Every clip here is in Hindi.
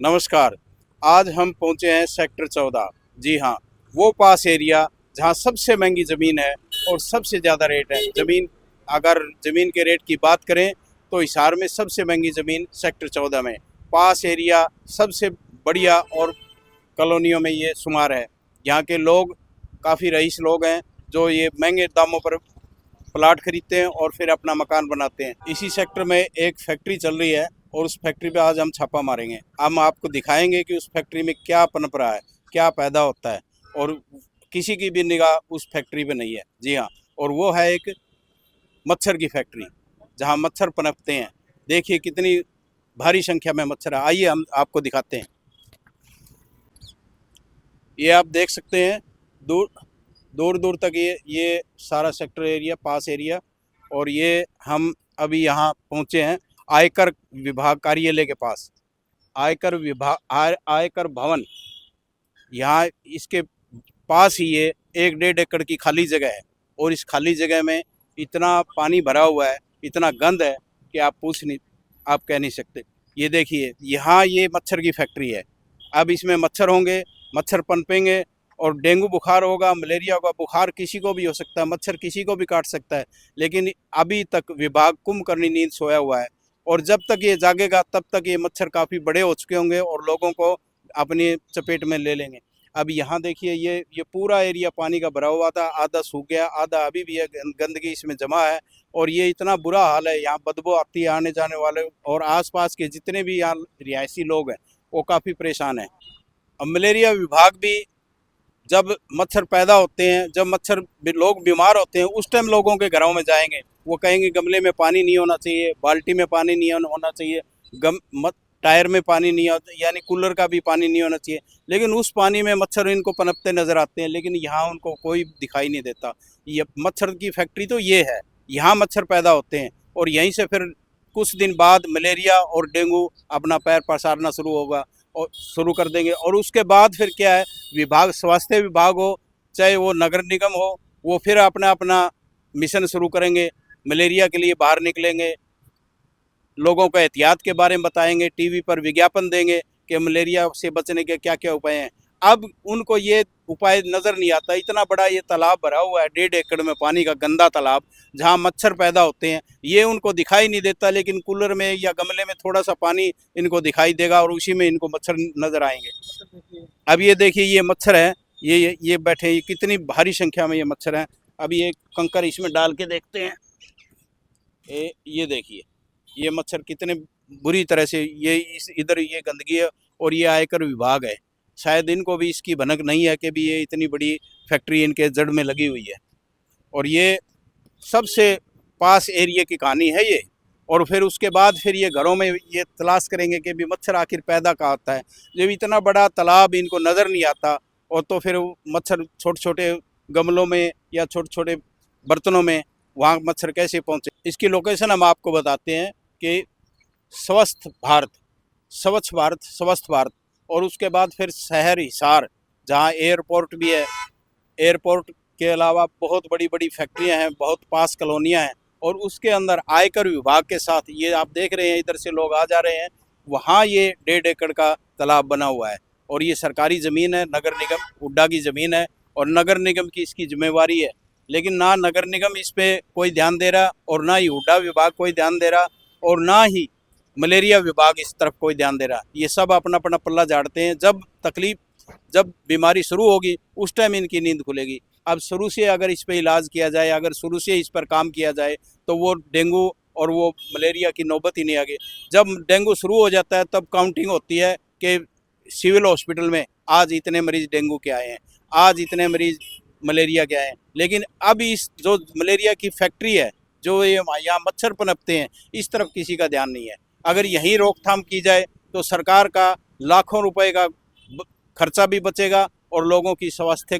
नमस्कार। आज हम पहुंचे हैं सेक्टर 14। जी हाँ, वो पास एरिया जहां सबसे महंगी ज़मीन है और सबसे ज़्यादा रेट है। अगर ज़मीन के रेट की बात करें तो हिसार में सबसे महंगी ज़मीन सेक्टर 14 में। पास एरिया सबसे बढ़िया और कॉलोनियों में ये शुमार है। यहाँ के लोग काफ़ी रईस लोग हैं जो ये महंगे दामों पर प्लाट खरीदते हैं और फिर अपना मकान बनाते हैं। इसी सेक्टर में एक फैक्ट्री चल रही है और उस फैक्ट्री पे आज हम छापा मारेंगे। हम आपको दिखाएंगे कि उस फैक्ट्री में क्या पनप रहा है, क्या पैदा होता है, और किसी की भी निगाह उस फैक्ट्री पे नहीं है। जी हाँ, और वो है एक मच्छर की फैक्ट्री जहाँ मच्छर पनपते हैं। देखिए कितनी भारी संख्या में मच्छर है। आइए हम आपको दिखाते हैं। ये आप देख सकते हैं, दूर दूर दूर तक ये सारा सेक्टर एरिया, पास एरिया। और ये हम अभी यहाँ पहुँचे हैं आयकर विभाग कार्यालय के पास। आयकर भवन, यहाँ इसके पास ही ये 1-1.5 एकड़ की खाली जगह है और इस खाली जगह में इतना पानी भरा हुआ है, इतना गंद है कि आप कह नहीं सकते। ये देखिए, यहाँ ये मच्छर की फैक्ट्री है। अब इसमें मच्छर होंगे, मच्छर पनपेंगे और डेंगू बुखार होगा, मलेरिया होगा। बुखार किसी को भी हो सकता है, मच्छर किसी को भी काट सकता है। लेकिन अभी तक विभाग कुंभकर्णी नींद सोया हुआ है और जब तक ये जागेगा तब तक ये मच्छर काफ़ी बड़े हो चुके होंगे और लोगों को अपनी चपेट में ले लेंगे। अब यहाँ देखिए, ये पूरा एरिया पानी का भरा हुआ था, आधा सूख गया, आधा अभी भी है, गंदगी इसमें जमा है। और ये इतना बुरा हाल है, यहाँ बदबू आती है आने जाने वाले, और आसपास के जितने भी यहाँ रिहायशी लोग हैं वो काफ़ी परेशान हैं। अब मलेरिया विभाग भी, जब मच्छर पैदा होते हैं, जब लोग बीमार होते हैं, उस टाइम लोगों के घरों में जाएंगे। वो कहेंगे गमले में पानी नहीं होना चाहिए, बाल्टी में पानी नहीं होना चाहिए, टायर में पानी नहीं होता, यानी कूलर का भी पानी नहीं होना चाहिए। लेकिन उस पानी में मच्छर इनको पनपते नजर आते हैं, लेकिन यहाँ उनको कोई दिखाई नहीं देता। ये मच्छर की फैक्ट्री तो ये है, यहाँ मच्छर पैदा होते हैं और यहीं से फिर कुछ दिन बाद मलेरिया और डेंगू अपना पैर पसारना शुरू कर देंगे। और उसके बाद फिर क्या है, स्वास्थ्य विभाग हो चाहे वो नगर निगम हो, वो फिर अपना अपना मिशन शुरू करेंगे, मलेरिया के लिए बाहर निकलेंगे, लोगों को एहतियात के बारे में बताएंगे, टीवी पर विज्ञापन देंगे कि मलेरिया से बचने के क्या क्या उपाय हैं। अब उनको ये उपाय नज़र नहीं आता। इतना बड़ा ये तालाब भरा हुआ है, 1.5 एकड़ में पानी का गंदा तालाब, जहाँ मच्छर पैदा होते हैं, ये उनको दिखाई नहीं देता। लेकिन कूलर में या गमले में थोड़ा सा पानी इनको दिखाई देगा और उसी में इनको मच्छर नज़र आएंगे। अब ये देखिए, ये मच्छर है, ये बैठे, ये कितनी भारी संख्या में ये मच्छर हैं। अभी एक कंकर इसमें डाल के देखते हैं। ये देखिए, ये मच्छर कितने बुरी तरह से, इधर ये गंदगी है और ये आयकर विभाग है। शायद इनको भी इसकी भनक नहीं है कि भी ये इतनी बड़ी फैक्ट्री इनके जड़ में लगी हुई है। और ये सबसे पास एरिया की कहानी है ये। और फिर उसके बाद फिर ये घरों में ये तलाश करेंगे कि भी मच्छर आखिर पैदा कहाँ होता है। जब इतना बड़ा तालाब इनको नज़र नहीं आता, और तो फिर मच्छर छोटे छोटे गमलों में या छोटे छोटे बर्तनों में, वहाँ मच्छर कैसे पहुँचे। इसकी लोकेशन हम आपको बताते हैं कि स्वच्छ भारत, स्वस्थ भारत। और उसके बाद फिर शहर हिसार, जहाँ एयरपोर्ट भी है। एयरपोर्ट के अलावा बहुत बड़ी बड़ी फैक्ट्रियां हैं, बहुत पास कॉलोनियां हैं, और उसके अंदर आयकर विभाग के साथ, ये आप देख रहे हैं इधर से लोग आ जा रहे हैं, वहाँ ये 1.5 एकड़ का तालाब बना हुआ है। और ये सरकारी ज़मीन है, नगर निगम हुड्डा की ज़मीन है और नगर निगम की इसकी जिम्मेवारी है। लेकिन ना नगर निगम इस पर कोई ध्यान दे रहा, और ना ही हुड्डा विभाग कोई ध्यान दे रहा, और ना ही मलेरिया विभाग इस तरफ कोई ध्यान दे रहा। ये सब अपना अपना पल्ला झाड़ते हैं। जब बीमारी शुरू होगी उस टाइम इनकी नींद खुलेगी। अब शुरू से अगर इस पर इलाज किया जाए, अगर शुरू से इस पर काम किया जाए, तो वो डेंगू और वो मलेरिया की नौबत ही नहीं आगे। जब डेंगू शुरू हो जाता है तब काउंटिंग होती है कि सिविल हॉस्पिटल में आज इतने मरीज डेंगू के आए हैं, आज इतने मरीज मलेरिया के आए हैं। लेकिन अब इस जो मलेरिया की फैक्ट्री है, जो ये यहाँ मच्छर पनपते हैं, इस तरफ किसी का ध्यान नहीं है। अगर यही रोकथाम की जाए तो सरकार का लाखों रुपए का खर्चा भी बचेगा और लोगों भी स्वस्थ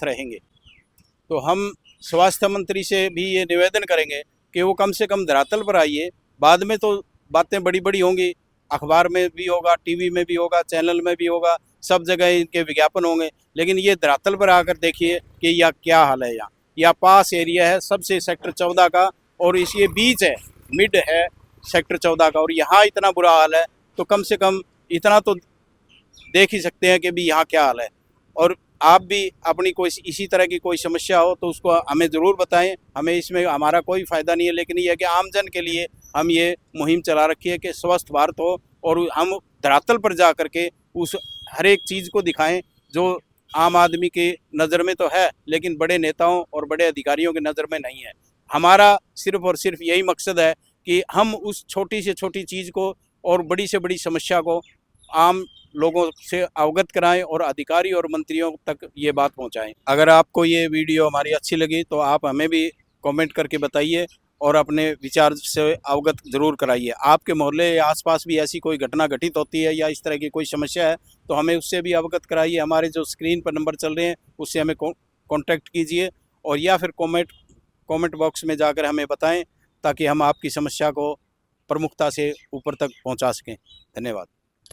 रहेंगे। तो हम स्वास्थ्य मंत्री से भी ये निवेदन करेंगे कि वो कम से कम धरातल पर आइए। बाद में तो बातें बड़ी बड़ी होंगी, अखबार में भी होगा, टीवी में भी होगा, चैनल में भी होगा, सब जगह इनके विज्ञापन होंगे। लेकिन ये धरातल पर आकर देखिए कि यह क्या हाल है। यहाँ पास एरिया है सबसे सेक्टर 14 का, और इसके बीच है, मिड है, सेक्टर 14 का, और यहाँ इतना बुरा हाल है, तो कम से कम इतना तो देख ही सकते हैं कि भी यहाँ क्या हाल है। और आप भी अपनी कोई इसी तरह की कोई समस्या हो तो उसको हमें ज़रूर बताएं। हमें इसमें हमारा कोई फ़ायदा नहीं है, लेकिन ये है कि आमजन के लिए हम ये मुहिम चला रखी है कि स्वस्थ भारत हो, और हम धरातल पर जा कर के उस हर एक चीज़ को दिखाएं जो आम आदमी की नज़र में तो है, लेकिन बड़े नेताओं और बड़े अधिकारियों की नज़र में नहीं है। हमारा सिर्फ और सिर्फ यही मकसद है कि हम उस छोटी से छोटी चीज़ को और बड़ी से बड़ी समस्या को आम लोगों से अवगत कराएं और अधिकारी और मंत्रियों तक ये बात पहुंचाएं। अगर आपको ये वीडियो हमारी अच्छी लगी तो आप हमें भी कमेंट करके बताइए और अपने विचार से अवगत ज़रूर कराइए। आपके मोहल्ले या आसपास भी ऐसी कोई घटना घटित होती है या इस तरह की कोई समस्या है तो हमें उससे भी अवगत कराइए। हमारे जो स्क्रीन पर नंबर चल रहे हैं उससे हमें कॉन्टैक्ट कीजिए, और या फिर कमेंट बॉक्स में जाकर हमें बताएं, ताकि हम आपकी समस्या को प्रमुखता से ऊपर तक पहुंचा सकें। धन्यवाद।